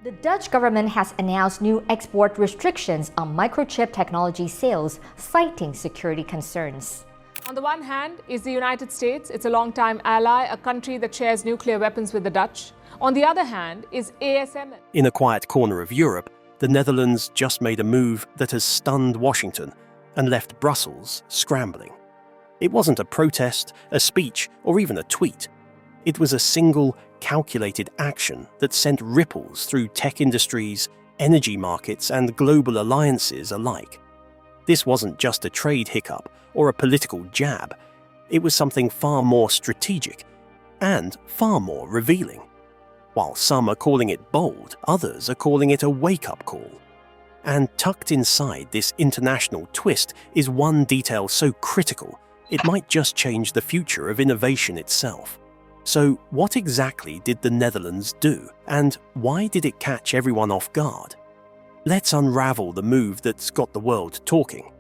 The Dutch government has announced new export restrictions on microchip technology sales, citing security concerns. On the one hand is the United States. It's a longtime ally, a country that shares nuclear weapons with the Dutch. On the other hand is ASML. In a quiet corner of Europe, the Netherlands just made a move that has stunned Washington and left Brussels scrambling. It wasn't a protest, a speech, or even a tweet. It was a single, calculated action that sent ripples through tech industries, energy markets, and global alliances alike. This wasn't just a trade hiccup or a political jab. It was something far more strategic and far more revealing. While some are calling it bold, others are calling it a wake-up call. And tucked inside this international twist is one detail so critical, it might just change the future of innovation itself. So what exactly did the Netherlands do, and why did it catch everyone off guard? Let's unravel the move that's got the world talking.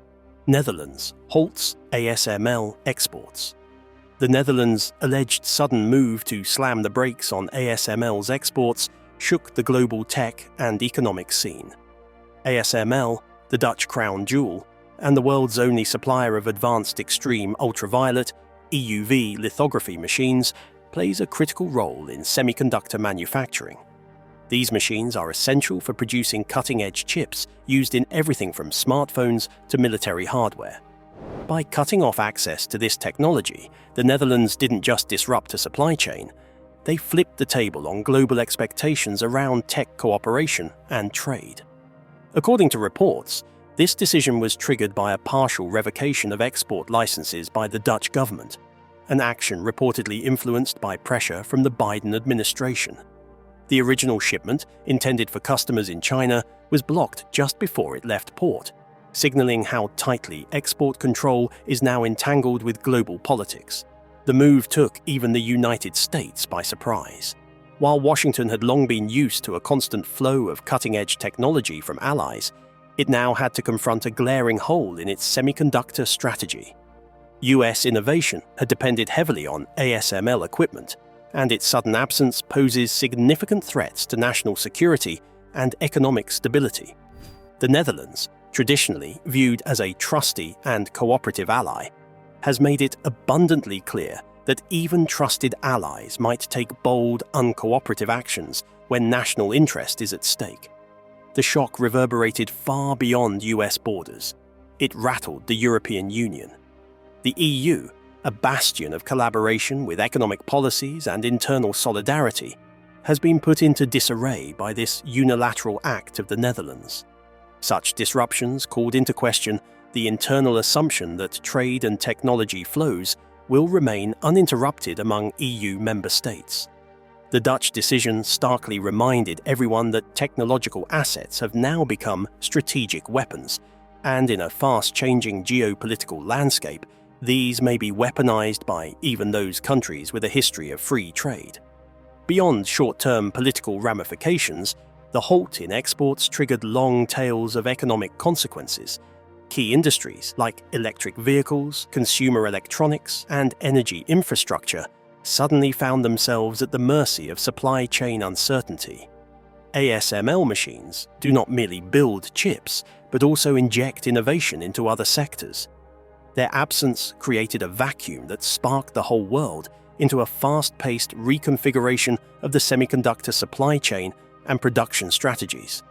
Netherlands halts ASML exports. The Netherlands' alleged sudden move to slam the brakes on ASML's exports shook the global tech and economic scene. ASML, the Dutch crown jewel, and the world's only supplier of advanced extreme ultraviolet, EUV lithography machines, plays a critical role in semiconductor manufacturing. These machines are essential for producing cutting-edge chips used in everything from smartphones to military hardware. By cutting off access to this technology, the Netherlands didn't just disrupt a supply chain, they flipped the table on global expectations around tech cooperation and trade. According to reports, this decision was triggered by a partial revocation of export licenses by the Dutch government, an action reportedly influenced by pressure from the Biden administration. The original shipment, intended for customers in China, was blocked just before it left port, signaling how tightly export control is now entangled with global politics. The move took even the United States by surprise. While Washington had long been used to a constant flow of cutting-edge technology from allies, it now had to confront a glaring hole in its semiconductor strategy. US innovation had depended heavily on ASML equipment, and its sudden absence poses significant threats to national security and economic stability. The Netherlands, traditionally viewed as a trusty and cooperative ally, has made it abundantly clear that even trusted allies might take bold, uncooperative actions when national interest is at stake. The shock reverberated far beyond US borders. It rattled the European Union. The EU, a bastion of collaboration with economic policies and internal solidarity, has been put into disarray by this unilateral act of the Netherlands. Such disruptions called into question the internal assumption that trade and technology flows will remain uninterrupted among EU member states. The Dutch decision starkly reminded everyone that technological assets have now become strategic weapons, and in a fast-changing geopolitical landscape, these may be weaponized by even those countries with a history of free trade. Beyond short-term political ramifications, the halt in exports triggered long tails of economic consequences. Key industries like electric vehicles, consumer electronics, and energy infrastructure suddenly found themselves at the mercy of supply chain uncertainty. ASML machines do not merely build chips, but also inject innovation into other sectors. Their absence created a vacuum that sparked the whole world into a fast-paced reconfiguration of the semiconductor supply chain and production strategies.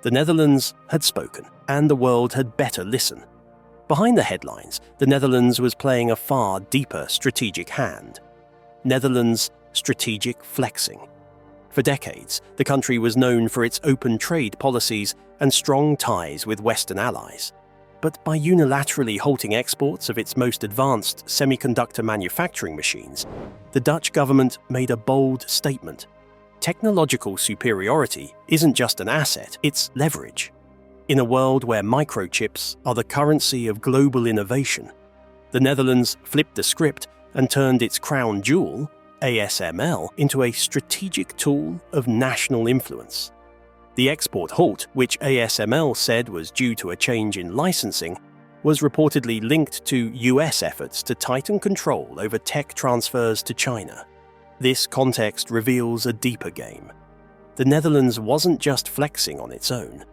The Netherlands had spoken, and the world had better listen. Behind the headlines, the Netherlands was playing a far deeper strategic hand. Netherlands' strategic flexing. For decades, the country was known for its open trade policies and strong ties with Western allies. But by unilaterally halting exports of its most advanced semiconductor manufacturing machines, the Dutch government made a bold statement. Technological superiority isn't just an asset, it's leverage. In a world where microchips are the currency of global innovation, the Netherlands flipped the script and turned its crown jewel, ASML, into a strategic tool of national influence. The export halt, which ASML said was due to a change in licensing, was reportedly linked to US efforts to tighten control over tech transfers to China. This context reveals a deeper game. the Netherlands wasn't just flexing on its own.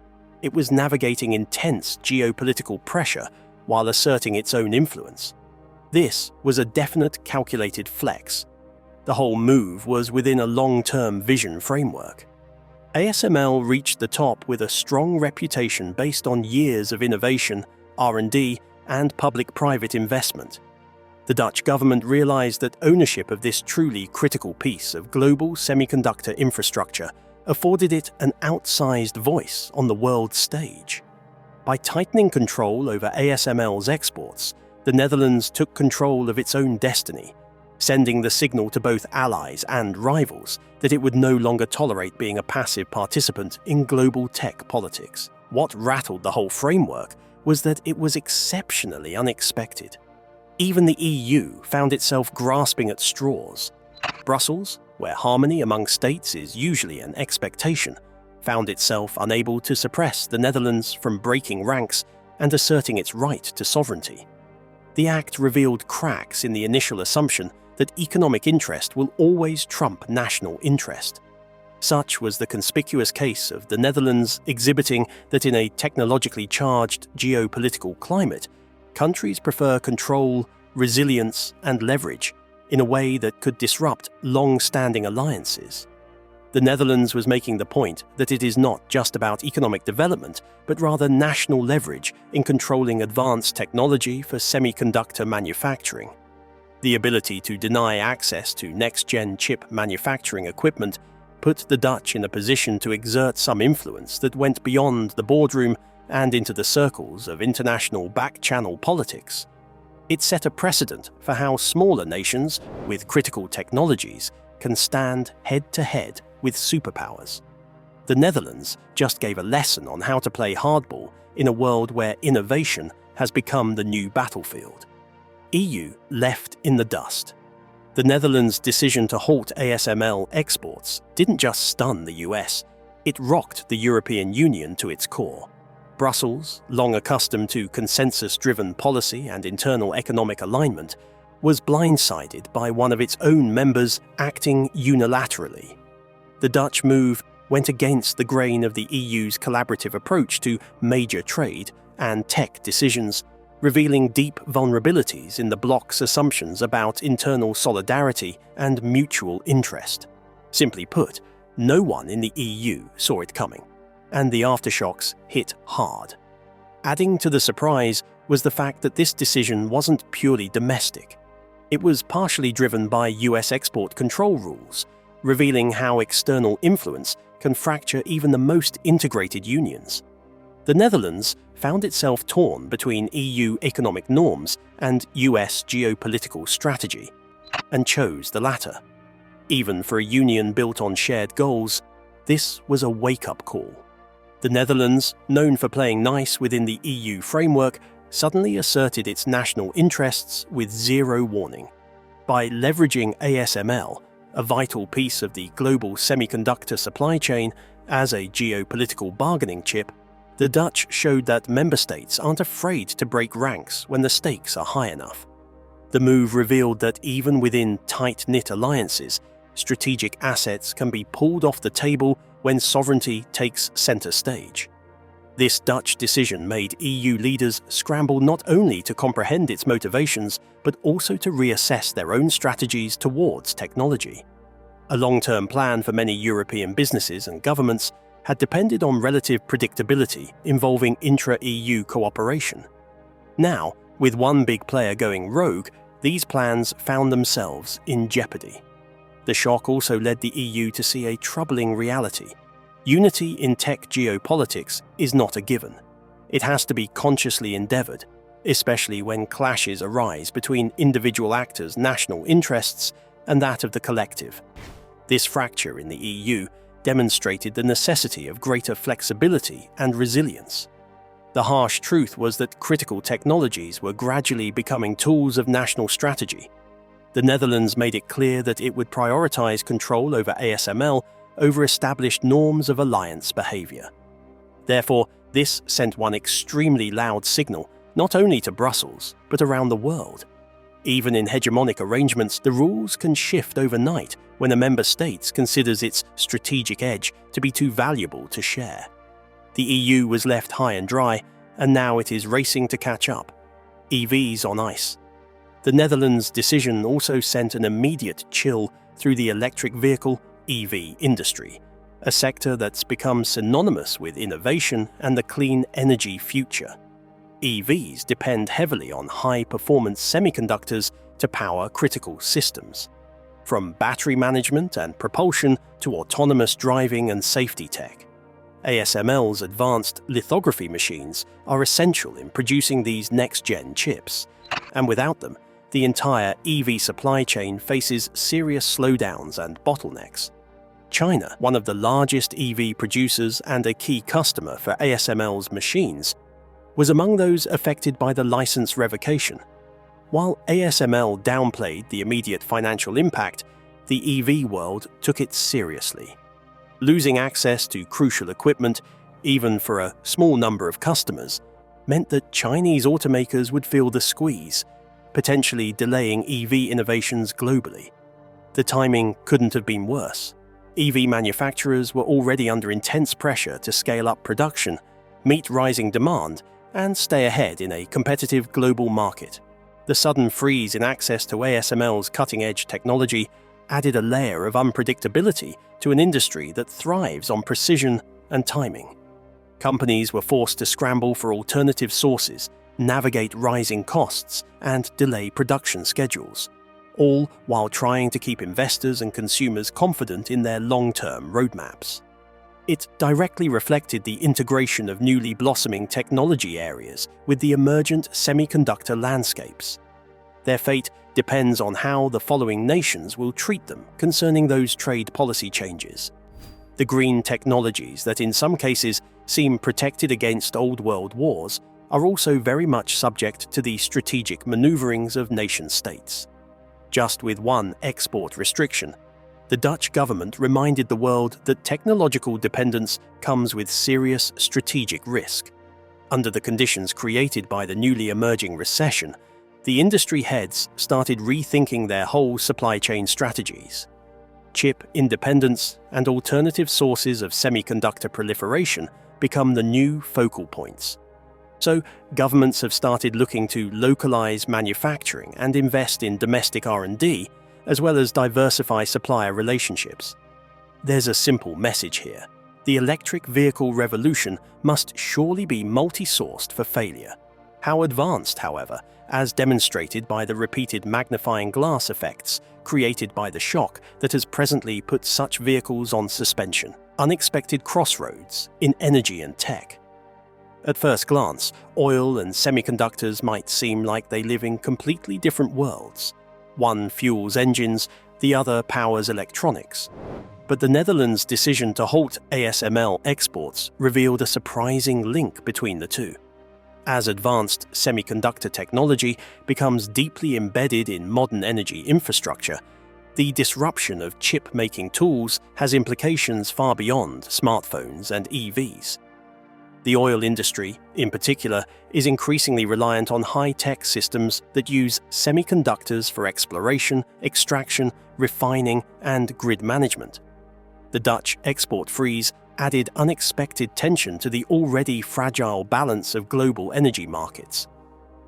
It was navigating intense geopolitical pressure while asserting its own influence. This was a definite, calculated flex. The whole move was within a long-term vision framework. ASML reached the top with a strong reputation based on years of innovation, R&D, and public-private investment. The Dutch government realized that ownership of this truly critical piece of global semiconductor infrastructure afforded it an outsized voice on the world stage. By tightening control over ASML's exports, the Netherlands took control of its own destiny, sending the signal to both allies and rivals that it would no longer tolerate being a passive participant in global tech politics. What rattled the whole framework was that it was exceptionally unexpected. Even the EU found itself grasping at straws. Brussels, where harmony among states is usually an expectation, found itself unable to suppress the Netherlands from breaking ranks and asserting its right to sovereignty. The act revealed cracks in the initial assumption that economic interest will always trump national interest. Such was the conspicuous case of the Netherlands exhibiting that in a technologically charged geopolitical climate, countries prefer control, resilience, and leverage in a way that could disrupt long-standing alliances. The Netherlands was making the point that it is not just about economic development, but rather national leverage in controlling advanced technology for semiconductor manufacturing. The ability to deny access to next-gen chip manufacturing equipment put the Dutch in a position to exert some influence that went beyond the boardroom and into the circles of international back-channel politics. It set a precedent for how smaller nations with critical technologies can stand head-to-head with superpowers. The Netherlands just gave a lesson on how to play hardball in a world where innovation has become the new battlefield. EU left in the dust. The Netherlands' decision to halt ASML exports didn't just stun the US, it rocked the European Union to its core. Brussels, long accustomed to consensus-driven policy and internal economic alignment, was blindsided by one of its own members acting unilaterally. The Dutch move went against the grain of the EU's collaborative approach to major trade and tech decisions, revealing deep vulnerabilities in the bloc's assumptions about internal solidarity and mutual interest. Simply put, no one in the EU saw it coming, and the aftershocks hit hard. Adding to the surprise was the fact that this decision wasn't purely domestic. It was partially driven by US export control rules, revealing how external influence can fracture even the most integrated unions. The Netherlands found itself torn between EU economic norms and US geopolitical strategy, and chose the latter. Even for a union built on shared goals, this was a wake-up call. The Netherlands, known for playing nice within the EU framework, suddenly asserted its national interests with zero warning. By leveraging ASML, a vital piece of the global semiconductor supply chain, as a geopolitical bargaining chip, the Dutch showed that member states aren't afraid to break ranks when the stakes are high enough. The move revealed that even within tight-knit alliances, strategic assets can be pulled off the table when sovereignty takes center stage. This Dutch decision made EU leaders scramble not only to comprehend its motivations, but also to reassess their own strategies towards technology. A long-term plan for many European businesses and governments had depended on relative predictability involving intra-EU cooperation. Now, with one big player going rogue, these plans found themselves in jeopardy. The shock also led the EU to see a troubling reality. Unity in tech geopolitics is not a given. It has to be consciously endeavored, especially when clashes arise between individual actors' national interests and that of the collective. This fracture in the EU demonstrated the necessity of greater flexibility and resilience. The harsh truth was that critical technologies were gradually becoming tools of national strategy. The Netherlands made it clear that it would prioritize control over ASML over established norms of alliance behavior. Therefore, this sent one extremely loud signal not only to Brussels, but around the world. Even in hegemonic arrangements, the rules can shift overnight when a member state considers its strategic edge to be too valuable to share. The EU was left high and dry, and now it is racing to catch up. EVs on ice. The Netherlands' decision also sent an immediate chill through the electric vehicle (EV) industry, a sector that's become synonymous with innovation and the clean energy future. EVs depend heavily on high-performance semiconductors to power critical systems, from battery management and propulsion to autonomous driving and safety tech. ASML's advanced lithography machines are essential in producing these next-gen chips, and without them, the entire EV supply chain faces serious slowdowns and bottlenecks. China, one of the largest EV producers and a key customer for ASML's machines, was among those affected by the license revocation. While ASML downplayed the immediate financial impact, the EV world took it seriously. Losing access to crucial equipment, even for a small number of customers, meant that Chinese automakers would feel the squeeze, potentially delaying EV innovations globally. The timing couldn't have been worse. EV manufacturers were already under intense pressure to scale up production, meet rising demand, and stay ahead in a competitive global market. The sudden freeze in access to ASML's cutting-edge technology added a layer of unpredictability to an industry that thrives on precision and timing. Companies were forced to scramble for alternative sources, navigate rising costs, and delay production schedules, all while trying to keep investors and consumers confident in their long-term roadmaps. It directly reflected the integration of newly blossoming technology areas with the emergent semiconductor landscapes. Their fate depends on how the following nations will treat them concerning those trade policy changes. The green technologies that in some cases seem protected against old world wars are also very much subject to the strategic maneuverings of nation-states. Just with one export restriction, the Dutch government reminded the world that technological dependence comes with serious strategic risk. Under the conditions created by the newly emerging recession, the industry heads started rethinking their whole supply chain strategies. Chip independence and alternative sources of semiconductor proliferation become the new focal points. So, governments have started looking to localize manufacturing and invest in domestic R&D, as well as diversify supplier relationships. There's a simple message here. The electric vehicle revolution must surely be multi-sourced for failure. How advanced, however, as demonstrated by the repeated magnifying glass effects created by the shock that has presently put such vehicles on suspension. Unexpected crossroads in energy and tech. At first glance, oil and semiconductors might seem like they live in completely different worlds. One fuels engines, the other powers electronics. But the Netherlands' decision to halt ASML exports revealed a surprising link between the two. As advanced semiconductor technology becomes deeply embedded in modern energy infrastructure, the disruption of chip-making tools has implications far beyond smartphones and EVs. The oil industry, in particular, is increasingly reliant on high-tech systems that use semiconductors for exploration, extraction, refining, and grid management. The Dutch export freeze added unexpected tension to the already fragile balance of global energy markets.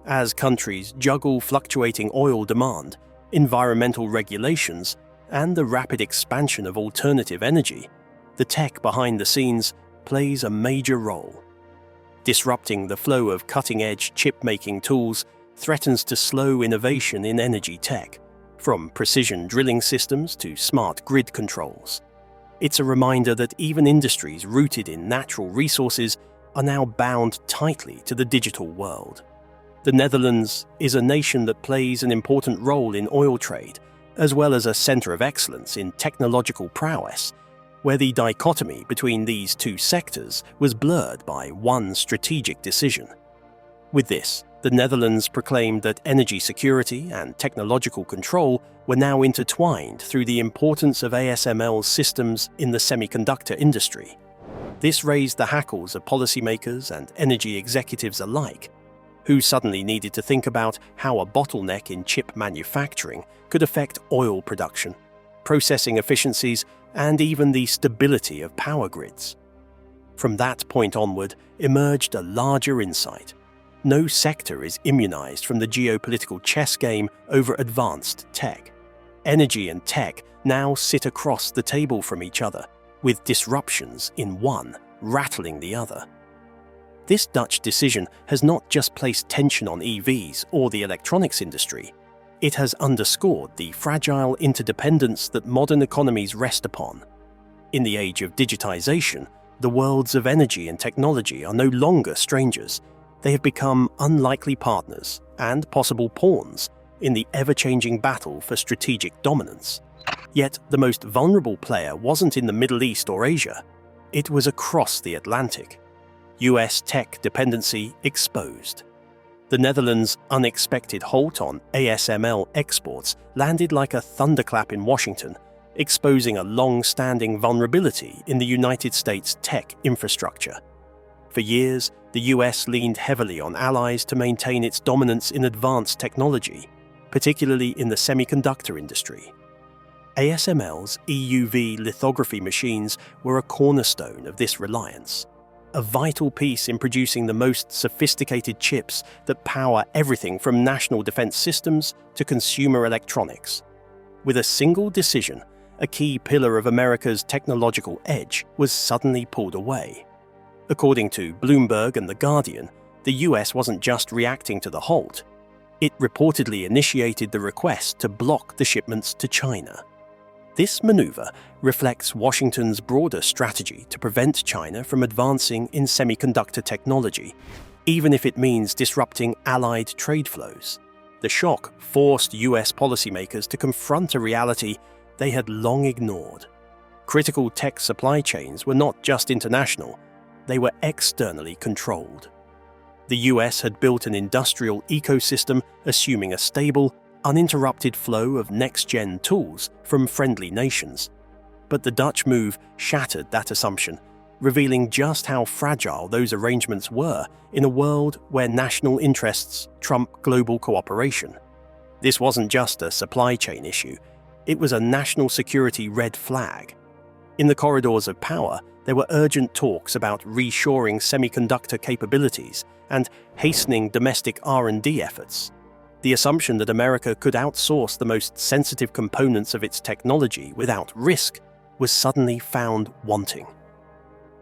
As countries juggle fluctuating oil demand, environmental regulations, and the rapid expansion of alternative energy, the tech behind the scenes plays a major role. Disrupting the flow of cutting-edge chip-making tools threatens to slow innovation in energy tech, from precision drilling systems to smart grid controls. It's a reminder that even industries rooted in natural resources are now bound tightly to the digital world. The Netherlands is a nation that plays an important role in oil trade, as well as a center of excellence in technological prowess, where the dichotomy between these two sectors was blurred by one strategic decision. With this, the Netherlands proclaimed that energy security and technological control were now intertwined through the importance of ASML's systems in the semiconductor industry. This raised the hackles of policymakers and energy executives alike, who suddenly needed to think about how a bottleneck in chip manufacturing could affect oil production, processing efficiencies, and even the stability of power grids. From that point onward emerged a larger insight. No sector is immunized from the geopolitical chess game over advanced tech. Energy and tech now sit across the table from each other, with disruptions in one rattling the other. This Dutch decision has not just placed tension on EVs or the electronics industry, it has underscored the fragile interdependence that modern economies rest upon. In the age of digitization, the worlds of energy and technology are no longer strangers. They have become unlikely partners and possible pawns in the ever-changing battle for strategic dominance. Yet the most vulnerable player wasn't in the Middle East or Asia. It was across the Atlantic. US tech dependency exposed. The Netherlands' unexpected halt on ASML exports landed like a thunderclap in Washington, exposing a long-standing vulnerability in the United States' tech infrastructure. For years, the US leaned heavily on allies to maintain its dominance in advanced technology, particularly in the semiconductor industry. ASML's EUV lithography machines were a cornerstone of this reliance, a vital piece in producing the most sophisticated chips that power everything from national defense systems to consumer electronics. With a single decision, a key pillar of America's technological edge was suddenly pulled away. According to Bloomberg and The Guardian, the US wasn't just reacting to the halt. It reportedly initiated the request to block the shipments to China. This maneuver reflects Washington's broader strategy to prevent China from advancing in semiconductor technology, even if it means disrupting allied trade flows. The shock forced US policymakers to confront a reality they had long ignored. Critical tech supply chains were not just international, they were externally controlled. The US had built an industrial ecosystem assuming a stable, uninterrupted flow of next-gen tools from friendly nations. But the Dutch move shattered that assumption, revealing just how fragile those arrangements were in a world where national interests trump global cooperation. This wasn't just a supply chain issue, it was a national security red flag. In the corridors of power, there were urgent talks about reshoring semiconductor capabilities and hastening domestic R&D efforts. The assumption that America could outsource the most sensitive components of its technology without risk was suddenly found wanting.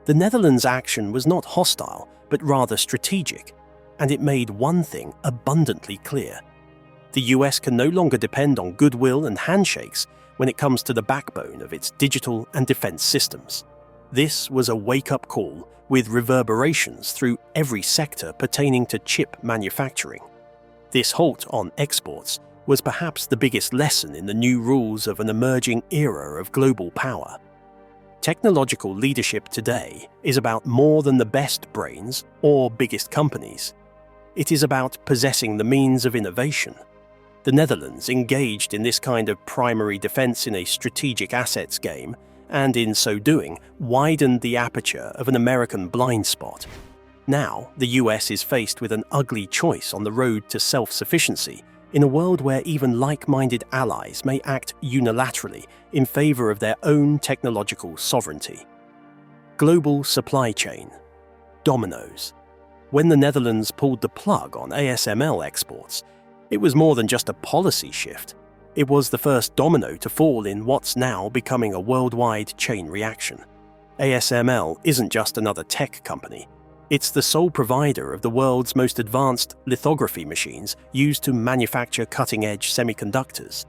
The Netherlands' action was not hostile, but rather strategic, and it made one thing abundantly clear. The US can no longer depend on goodwill and handshakes when it comes to the backbone of its digital and defense systems. This was a wake-up call with reverberations through every sector pertaining to chip manufacturing. This halt on exports was perhaps the biggest lesson in the new rules of an emerging era of global power. Technological leadership today is about more than the best brains or biggest companies. It is about possessing the means of innovation. The Netherlands engaged in this kind of primary defense in a strategic assets game, and in so doing, widened the aperture of an American blind spot. Now, the US is faced with an ugly choice on the road to self-sufficiency in a world where even like-minded allies may act unilaterally in favor of their own technological sovereignty. Global supply chain. Dominoes. When the Netherlands pulled the plug on ASML exports, it was more than just a policy shift. It was the first domino to fall in what's now becoming a worldwide chain reaction. ASML isn't just another tech company. It's the sole provider of the world's most advanced lithography machines used to manufacture cutting-edge semiconductors.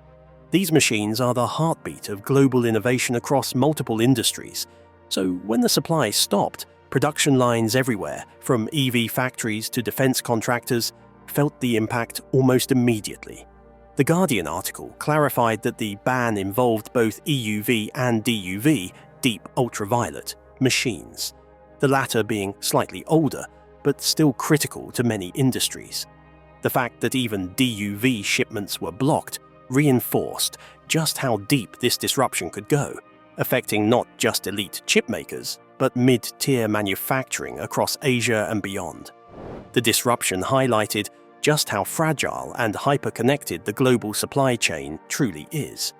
These machines are the heartbeat of global innovation across multiple industries. So when the supply stopped, production lines everywhere, from EV factories to defense contractors, felt the impact almost immediately. The Guardian article clarified that the ban involved both EUV and DUV, deep ultraviolet, machines, the latter being slightly older, but still critical to many industries. The fact that even DUV shipments were blocked reinforced just how deep this disruption could go, affecting not just elite chip makers, but mid-tier manufacturing across Asia and beyond. The disruption highlighted just how fragile and hyper-connected the global supply chain truly is.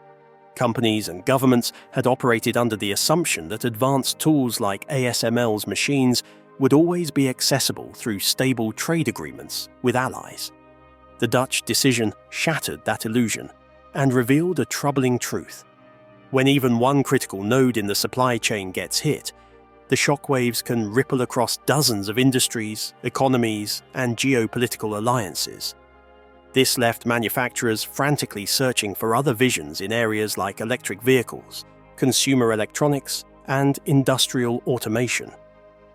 Companies and governments had operated under the assumption that advanced tools like ASML's machines would always be accessible through stable trade agreements with allies. The Dutch decision shattered that illusion and revealed a troubling truth. When even one critical node in the supply chain gets hit, the shockwaves can ripple across dozens of industries, economies, and geopolitical alliances. This left manufacturers frantically searching for other visions in areas like electric vehicles, consumer electronics, and industrial automation.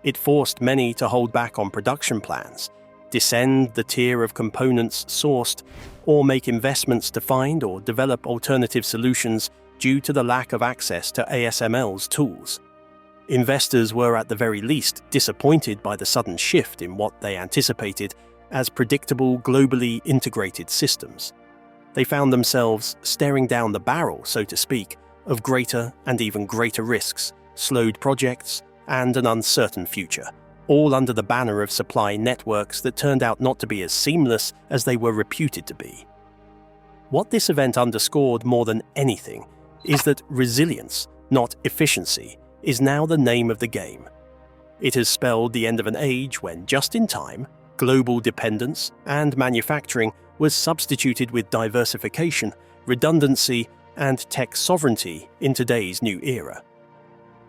It forced many to hold back on production plans, descend the tier of components sourced, or make investments to find or develop alternative solutions due to the lack of access to ASML's tools. Investors were at the very least disappointed by the sudden shift in what they anticipated as predictable, globally integrated systems. They found themselves staring down the barrel, so to speak, of greater and even greater risks, slowed projects, and an uncertain future, all under the banner of supply networks that turned out not to be as seamless as they were reputed to be. What this event underscored more than anything is that resilience, not efficiency, is now the name of the game. It has spelled the end of an age when just-in-time, global dependence and manufacturing was substituted with diversification, redundancy, and tech sovereignty in today's new era.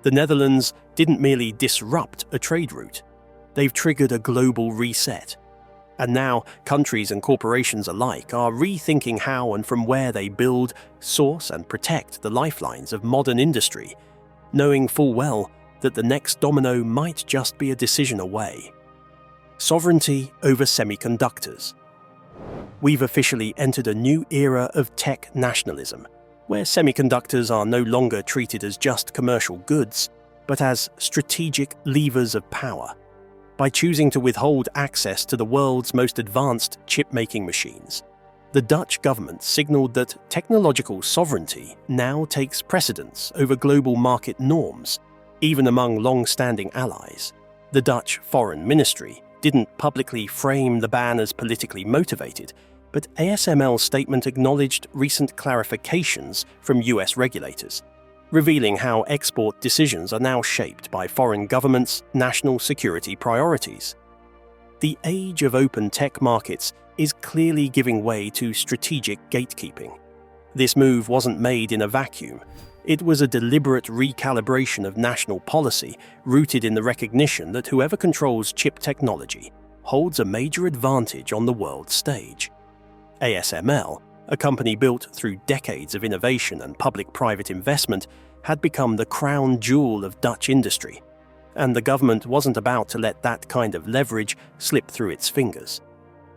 The Netherlands didn't merely disrupt a trade route, they've triggered a global reset. And now, countries and corporations alike are rethinking how and from where they build, source, and protect the lifelines of modern industry, knowing full well that the next domino might just be a decision away. Sovereignty over semiconductors. We've officially entered a new era of tech nationalism, where semiconductors are no longer treated as just commercial goods, but as strategic levers of power. By choosing to withhold access to the world's most advanced chip-making machines, the Dutch government signaled that technological sovereignty now takes precedence over global market norms, even among long-standing allies. The Dutch Foreign Ministry didn't publicly frame the ban as politically motivated, but ASML's statement acknowledged recent clarifications from US regulators, revealing how export decisions are now shaped by foreign governments' national security priorities. The age of open tech markets is clearly giving way to strategic gatekeeping. This move wasn't made in a vacuum. It was a deliberate recalibration of national policy rooted in the recognition that whoever controls chip technology holds a major advantage on the world stage. ASML, a company built through decades of innovation and public-private investment, had become the crown jewel of Dutch industry, and the government wasn't about to let that kind of leverage slip through its fingers.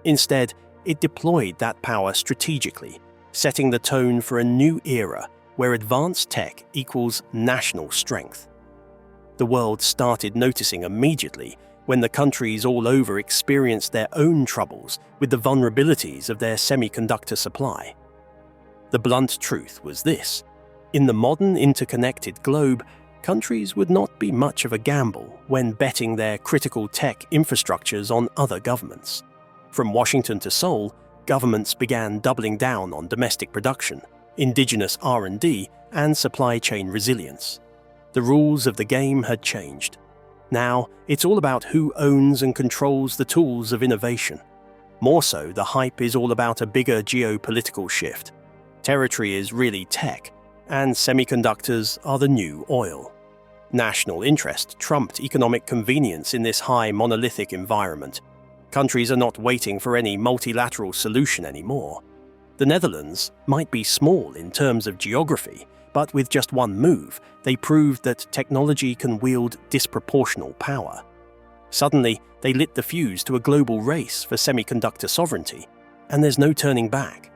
Instead, it deployed that power strategically, setting the tone for a new era where advanced tech equals national strength. The world started noticing immediately when the countries all over experienced their own troubles with the vulnerabilities of their semiconductor supply. The blunt truth was this: in the modern interconnected globe, countries would not be much of a gamble when betting their critical tech infrastructures on other governments. From Washington to Seoul, governments began doubling down on domestic production, indigenous R&D, and supply chain resilience. The rules of the game had changed. Now, it's all about who owns and controls the tools of innovation. More so, the hype is all about a bigger geopolitical shift. Territory is really tech, and semiconductors are the new oil. National interest trumped economic convenience in this high monolithic environment. Countries are not waiting for any multilateral solution anymore. The Netherlands might be small in terms of geography, but with just one move, they proved that technology can wield disproportional power. Suddenly, they lit the fuse to a global race for semiconductor sovereignty, and there's no turning back.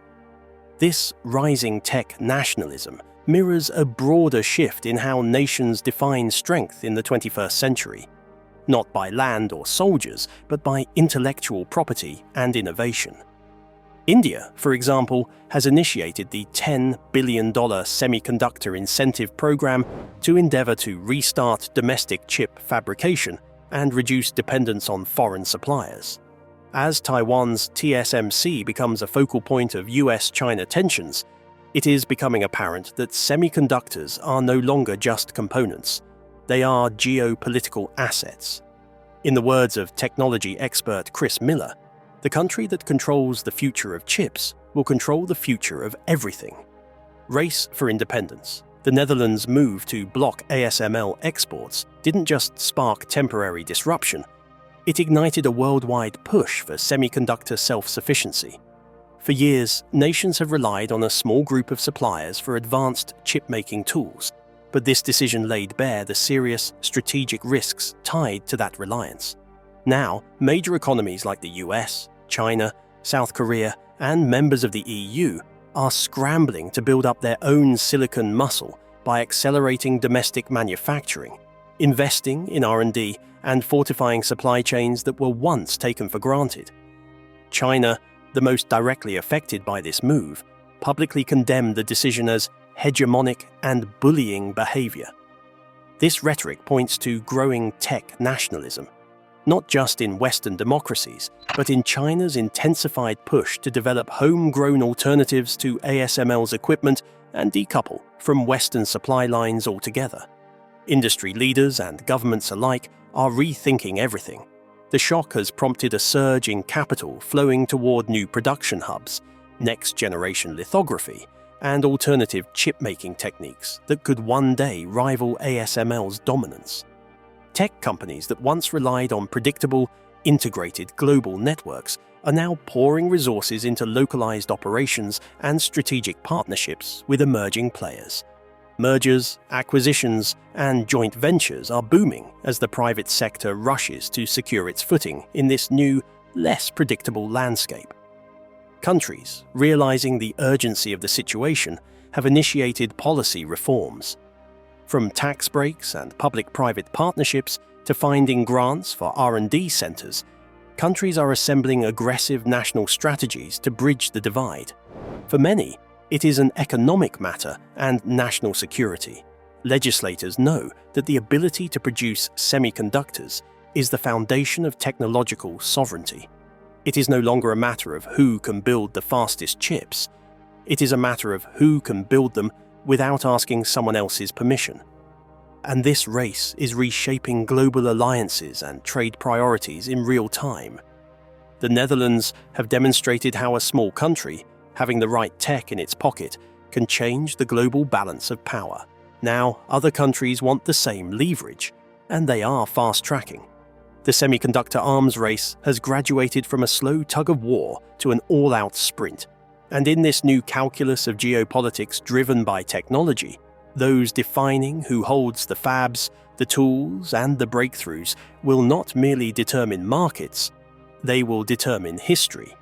This rising tech nationalism mirrors a broader shift in how nations define strength in the 21st century, not by land or soldiers, but by intellectual property and innovation. India, for example, has initiated the $10 billion semiconductor incentive program to endeavor to restart domestic chip fabrication and reduce dependence on foreign suppliers. As Taiwan's TSMC becomes a focal point of US-China tensions, it is becoming apparent that semiconductors are no longer just components. They are geopolitical assets. In the words of technology expert Chris Miller, the country that controls the future of chips will control the future of everything. Race for independence. The Netherlands' move to block ASML exports didn't just spark temporary disruption, it ignited a worldwide push for semiconductor self-sufficiency. For years, nations have relied on a small group of suppliers for advanced chip-making tools, but this decision laid bare the serious strategic risks tied to that reliance. Now, major economies like the US, China, South Korea, and members of the EU are scrambling to build up their own silicon muscle by accelerating domestic manufacturing, investing in R&D, and fortifying supply chains that were once taken for granted. China, the most directly affected by this move, publicly condemned the decision as hegemonic and bullying behavior. This rhetoric points to growing tech nationalism, not just in Western democracies, but in China's intensified push to develop homegrown alternatives to ASML's equipment and decouple from Western supply lines altogether. Industry leaders and governments alike are rethinking everything. The shock has prompted a surge in capital flowing toward new production hubs, next-generation lithography, and alternative chip-making techniques that could one day rival ASML's dominance. Tech companies that once relied on predictable, integrated global networks are now pouring resources into localized operations and strategic partnerships with emerging players. Mergers, acquisitions, and joint ventures are booming as the private sector rushes to secure its footing in this new, less predictable landscape. Countries, realizing the urgency of the situation, have initiated policy reforms. From tax breaks and public-private partnerships to finding grants for R&D centers, countries are assembling aggressive national strategies to bridge the divide. For many, it is an economic matter and national security. Legislators know that the ability to produce semiconductors is the foundation of technological sovereignty. It is no longer a matter of who can build the fastest chips. It is a matter of who can build them without asking someone else's permission. And this race is reshaping global alliances and trade priorities in real time. The Netherlands have demonstrated how a small country, having the right tech in its pocket, can change the global balance of power. Now, other countries want the same leverage, and they are fast-tracking. The semiconductor arms race has graduated from a slow tug-of-war to an all-out sprint. And in this new calculus of geopolitics driven by technology, those defining who holds the fabs, the tools, and the breakthroughs will not merely determine markets, they will determine history.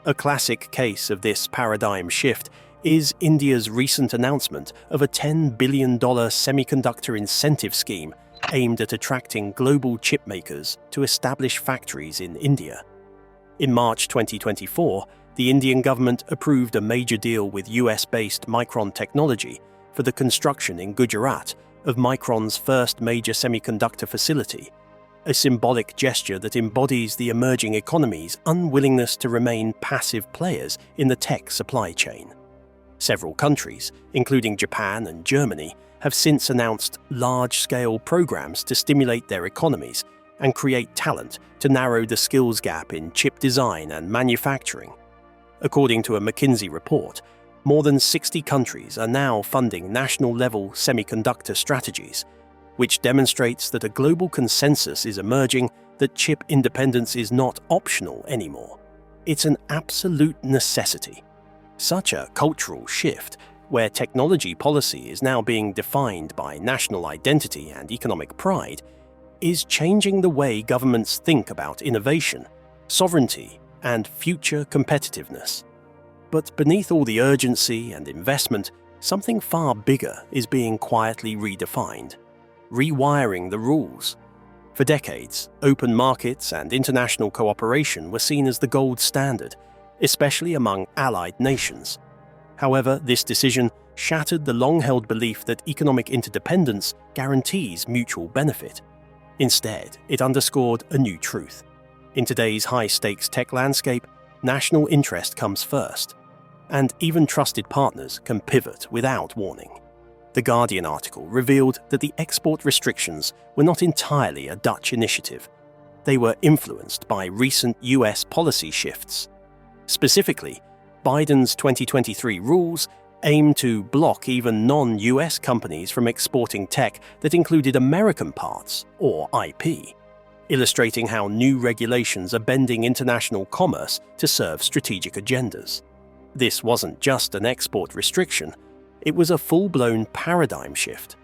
A classic case of this paradigm shift is India's recent announcement of a $10 billion semiconductor incentive scheme aimed at attracting global chip makers to establish factories in India. In March 2024, the Indian government approved a major deal with US-based Micron Technology for the construction in Gujarat of Micron's first major semiconductor facility, a symbolic gesture that embodies the emerging economy's unwillingness to remain passive players in the tech supply chain. Several countries, including Japan and Germany, have since announced large-scale programs to stimulate their economies and create talent to narrow the skills gap in chip design and manufacturing. According to a McKinsey report, more than 60 countries are now funding national-level semiconductor strategies, which demonstrates that a global consensus is emerging that chip independence is not optional anymore. It's an absolute necessity. Such a cultural shift, where technology policy is now being defined by national identity and economic pride, is changing the way governments think about innovation, sovereignty, and future competitiveness. But beneath all the urgency and investment, something far bigger is being quietly redefined: rewiring the rules. For decades, open markets and international cooperation were seen as the gold standard, especially among allied nations. However, this decision shattered the long-held belief that economic interdependence guarantees mutual benefit. Instead, it underscored a new truth. In today's high-stakes tech landscape, national interest comes first, and even trusted partners can pivot without warning. The Guardian article revealed that the export restrictions were not entirely a Dutch initiative. They were influenced by recent US policy shifts. Specifically, Biden's 2023 rules aim to block even non-US companies from exporting tech that included American parts, or IP, illustrating how new regulations are bending international commerce to serve strategic agendas. This wasn't just an export restriction, it was a full-blown paradigm shift.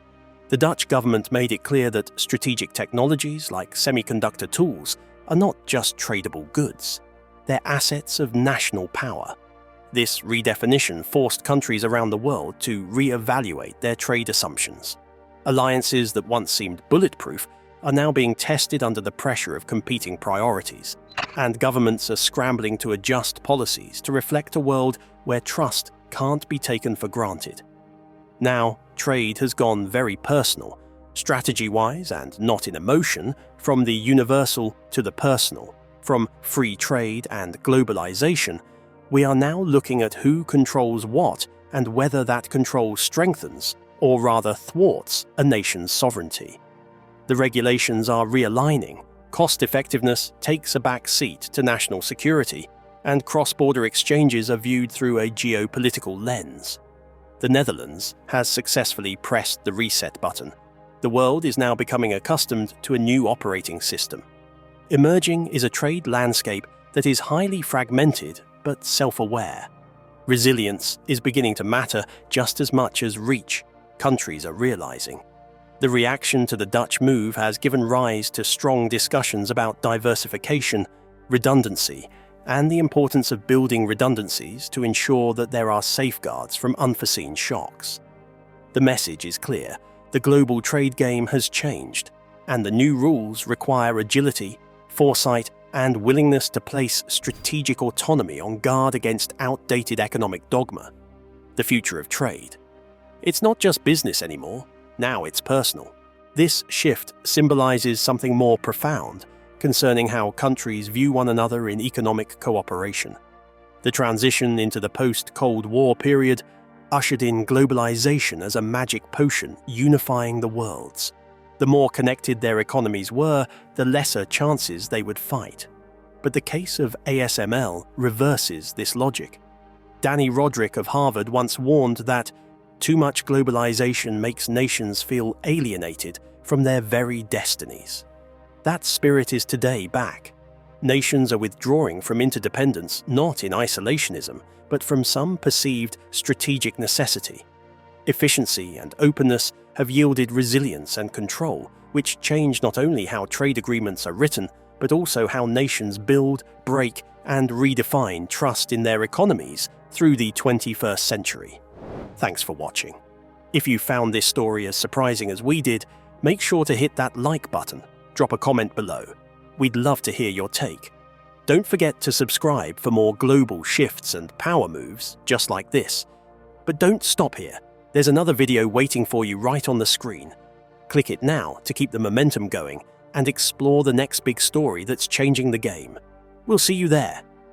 The Dutch government made it clear that strategic technologies like semiconductor tools are not just tradable goods, they're assets of national power. This redefinition forced countries around the world to re-evaluate their trade assumptions. Alliances that once seemed bulletproof are now being tested under the pressure of competing priorities, and governments are scrambling to adjust policies to reflect a world where trust can't be taken for granted. Now, trade has gone very personal, strategy-wise and not in emotion, from the universal to the personal. From free trade and globalization, we are now looking at who controls what and whether that control strengthens, or rather thwarts, a nation's sovereignty. The regulations are realigning, cost-effectiveness takes a back seat to national security, and cross-border exchanges are viewed through a geopolitical lens. The Netherlands has successfully pressed the reset button. The world is now becoming accustomed to a new operating system. Emerging is a trade landscape that is highly fragmented but self-aware. Resilience is beginning to matter just as much as reach, countries are realizing. The reaction to the Dutch move has given rise to strong discussions about diversification, redundancy, and the importance of building redundancies to ensure that there are safeguards from unforeseen shocks. The message is clear: the global trade game has changed, and the new rules require agility, foresight, and willingness to place strategic autonomy on guard against outdated economic dogma. The future of trade. It's not just business anymore, now it's personal. This shift symbolizes something more profound concerning how countries view one another in economic cooperation. The transition into the post-Cold War period ushered in globalization as a magic potion unifying the worlds. The more connected their economies were, the lesser chances they would fight. But the case of ASML reverses this logic. Danny Roderick of Harvard once warned that too much globalization makes nations feel alienated from their very destinies. That spirit is today back. Nations are withdrawing from interdependence not in isolationism, but from some perceived strategic necessity. Efficiency and openness have yielded resilience and control, which change not only how trade agreements are written, but also how nations build, break, and redefine trust in their economies through the 21st century. Thanks for watching. If you found this story as surprising as we did, make sure to hit that like button, drop a comment below. We'd love to hear your take. Don't forget to subscribe for more global shifts and power moves just like this. But don't stop here. There's another video waiting for you right on the screen. Click it now to keep the momentum going and explore the next big story that's changing the game. We'll see you there.